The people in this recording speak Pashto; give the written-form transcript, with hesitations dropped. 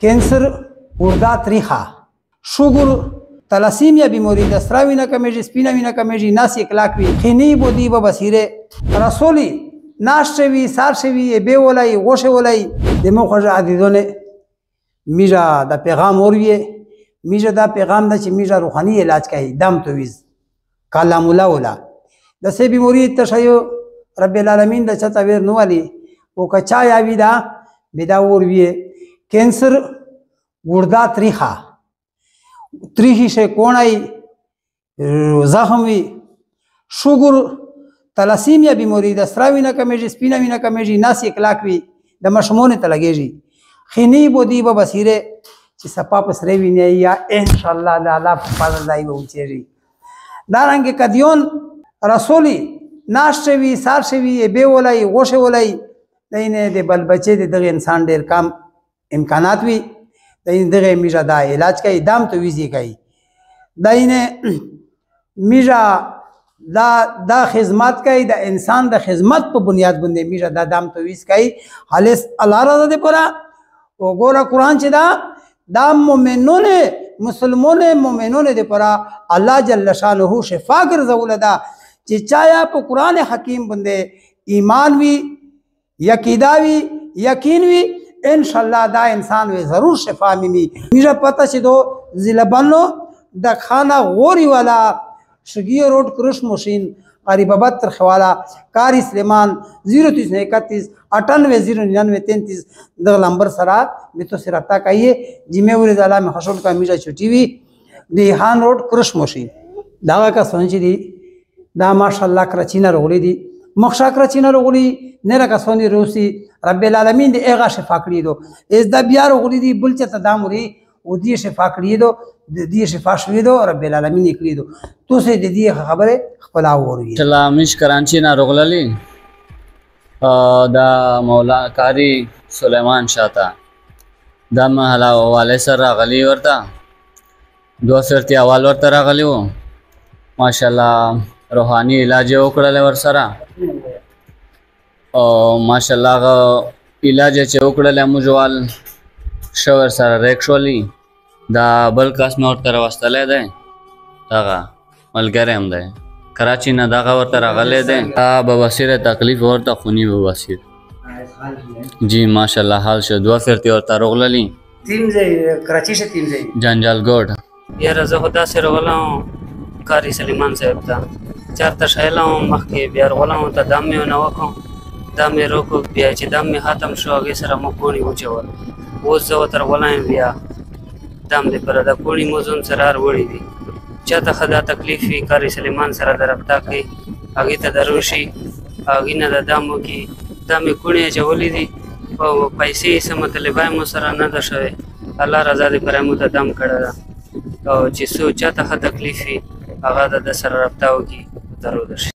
کینسر، ګرده تریخه، شوګر، تلاسیمیا بیماری د سره وینه کمیږي، سپینه وینه کمیږي، نس یې کلک وي، خینی بودی به بصیره رسولی ناشته وي، سار شوي، بې ولای، غوښې ولای، د مو خوږه عزیزونه میژه د پیغام اوروي. میژه دا پیغام ده چې میژه روحاني علاج کوي، دم تویز کلام الله ولا د سې بیماری تشیو رب العالمین د چا ویر نو والی او کچا یا وی دا بدا اوروي. کینسر، ګرده تریخه، تریخی شي کونای، زخم وي، شوګر، تلاسیمیا بیماری د سره وینه کمیږي، سپینه وینه کمیږي، نس یې کلک وي، د ماشومانو ته لګیږي، خینی بودی به بصیره چې سپا په سره وینه یا ان شاء الله د الله په فضل ځای به وچیږي. دارنګه کدیون رسولی ناشته وي، سار شوي، بې ولای، غوښې ولای، دینه د بل بچې د دغه انسان ډیر کم امکانات وي، دغه میژه دا علاج کوي، دم تویزی کوي. دینه میژه دا خدمت کوي، د انسان د خدمت په بنیاد باندې میژه دا دم تویز کوي. خالص الله رضا دې پورا وګوره قرآن چې دا مؤمنون مسلمون مؤمنون دې پورا الله جل شانه شفا ګرځول ده چې چایا په قرآن حکیم باندې ایمان وي، یقیدا وي، یقین وي، ان شاء الله دا انسان وي ضرور شفا میمی. میژه پته چې دو زلبانو د خانه غوري والا شگیر روڈ کرش مشین قریب بتر خوالا کاری سلیمان 0331 980933 دغه نمبر سره به تو سره کایه جمعه ورځ علامه خشول کا میژه چټي وي دی هان روډ کرش مشین دا کا سونچ دي دا ماشاءالله کرچینه رغولې دي مخشا کرچینه رغولې نه را کا سونی روسي رب العالمین دې هغه شفا کړی دو اس دا بیا رغولې دي بل چته داموري او دې شفا کړی دو دې شفا شوی دو رب العالمین یې کړی دو تو سه دې خبره خپل اوري. سلامش کرانچی نه رغللی دا مولا کاری سلیمان شاته دا محله والے سره راغلی ورته 2 اول ورته راغلی وو ماشاءالله روحاني علاج وکړل ور سره او ماشاءالله علاج چې وکړل موجوال شور سره ریکشولي دا بل کس مې ورته راوستلی دی هغه ملګری هم دی کراچي نه دغه ورته راغلی دی دا بواسیر تکلیف ورته خوني بواسیر جی ماشاءالله حال شو 2 ورته راغللی تیم ځای کراچي شه تیم ځای جنجال ګوډ یاره زه خو داسې راغلم کاري سلیمان صاحب ته چېرته شیلم مخکې بیا راغلم ته دم مې ونه وکړم دم مې روکړ بیا چې دم مې ختم شو هغې سره مو کوڼي وچول اوس زه ورته راغلی بیا دم دې پره د کوڼي مو ځون سره وړي دي چاته ښه دا تکلیف وي کاري سلیمان سره د رابطه کوي هغې ته درو شي هغې نه د دم وکړي دا مې کوڼې اچولي دي او پیسې څه مطلبه مو سره نه ده شوې الله رضا دې پره مو ته دم کړې ده او چې څو چاته ښه تکلیف وي هغه د سره رابطه وکړي درود شي.